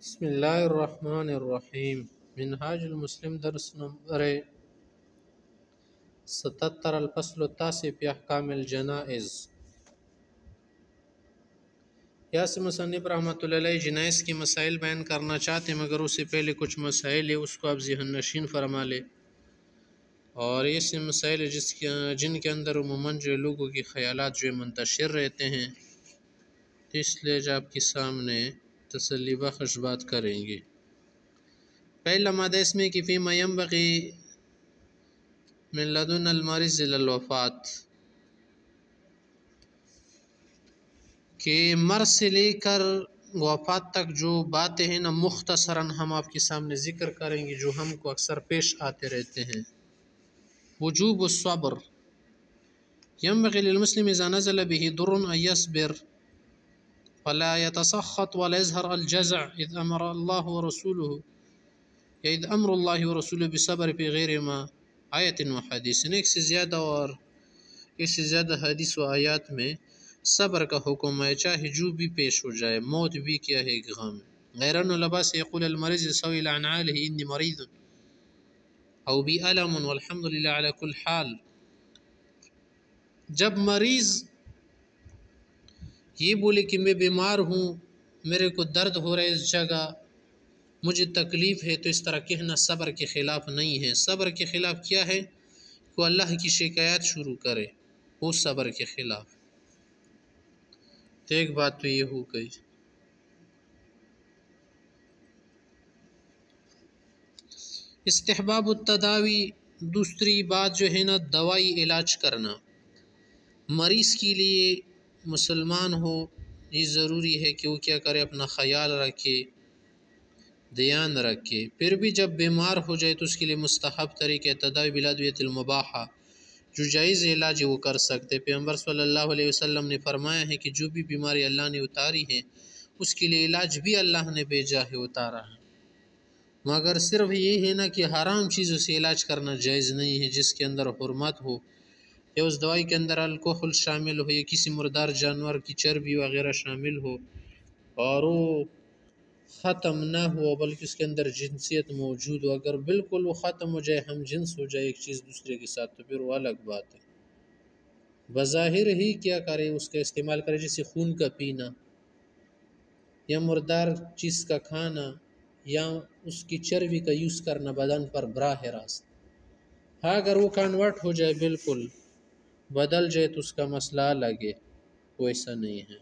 بسم اللہ الرحمن الرحیم۔ منہاج المسلم درس نمبر 77 الفصل التاسع فی احکام الجنائز۔ یہاں سے مصنف رحمۃ اللہ علیہ جنائز کی مسائل بیان کرنا چاہتے ہیں، مگر اس سے پہلے کچھ مسائل ہے اس کو آپ ذہن نشین فرما لے، اور ایسے مسائل جن کے اندر عموماً جو لوگوں کے خیالات جو منتشر رہتے ہیں، تو اس لیے جو آپ کے سامنے تسلی بخش بات کریں گے۔ پہلا مادہ اس میں کہ فیما ینبغی من لدن المرض الی الوفات، کہ مرض سے لے کر وفات تک جو باتیں ہیں نا، مختصراً ہم آپ کے سامنے ذکر کریں گے جو ہم کو اکثر پیش آتے رہتے ہیں۔ وجوب الصبر، ینبغی للمسلم اذا نزل به ضر ان يصبر فلا يتسخط ولا يظهر الجزع اذ امر الله ورسوله اذ امر الله ورسوله بصبر في غیر ما آیت و حدیث، ایک سے زیادہ اور اس سے زیادہ حدیث و آیات میں صبر کا حکم ہے، چاہے جو بھی پیش ہو جائے، موت بھی کیا ہے غم۔ غیرن لباس یقول المريض سویل عن عاله انی مریض او بی علم والحمد للہ علی کل حال۔ جب مریض یہ بولے کہ میں بیمار ہوں، میرے کو درد ہو رہا ہے اس جگہ، مجھے تکلیف ہے، تو اس طرح کہنا صبر کے خلاف نہیں ہے۔ صبر کے خلاف کیا ہے؟ کہ اللہ کی شکایات شروع کرے، وہ صبر کے خلاف۔ تو ایک بات تو یہ ہو گئی۔ استحباب التداوی، دوسری بات جو ہے نا، دوائی علاج کرنا۔ مریض کے لیے مسلمان ہو یہ ضروری ہے کہ وہ کیا کرے، اپنا خیال رکھے، دھیان رکھے، پھر بھی جب بیمار ہو جائے تو اس کے لیے مستحب طریقہ تداوی بالادویۃ المباحہ، جو جائز علاج وہ کر سکتے۔ پیغمبر صلی اللہ علیہ وسلم نے فرمایا ہے کہ جو بھی بیماری اللہ نے اتاری ہے اس کے لیے علاج بھی اللہ نے بھیجا ہے، اتارا ہے، مگر صرف یہ ہے نا کہ حرام چیزوں سے علاج کرنا جائز نہیں ہے، جس کے اندر حرمت ہو، یا اس دوائی کے اندر الکحل شامل ہو، یا کسی مردار جانور کی چربی وغیرہ شامل ہو، اور وہ ختم نہ ہو بلکہ اس کے اندر جنسیت موجود ہو۔ اگر بالکل وہ ختم ہو جائے، ہم جنس ہو جائے ایک چیز دوسرے کے ساتھ، تو پھر وہ الگ بات ہے۔ بظاہر ہی کیا کرے، اس کا استعمال کرے، جیسے خون کا پینا یا مردار چیز کا کھانا یا اس کی چربی کا یوز کرنا بدن پر براہ راست۔ ہاں اگر وہ کنورٹ ہو جائے، بالکل بدل جائے، تو اس کا مسئلہ الگ ہے، وہ ایسا نہیں ہے۔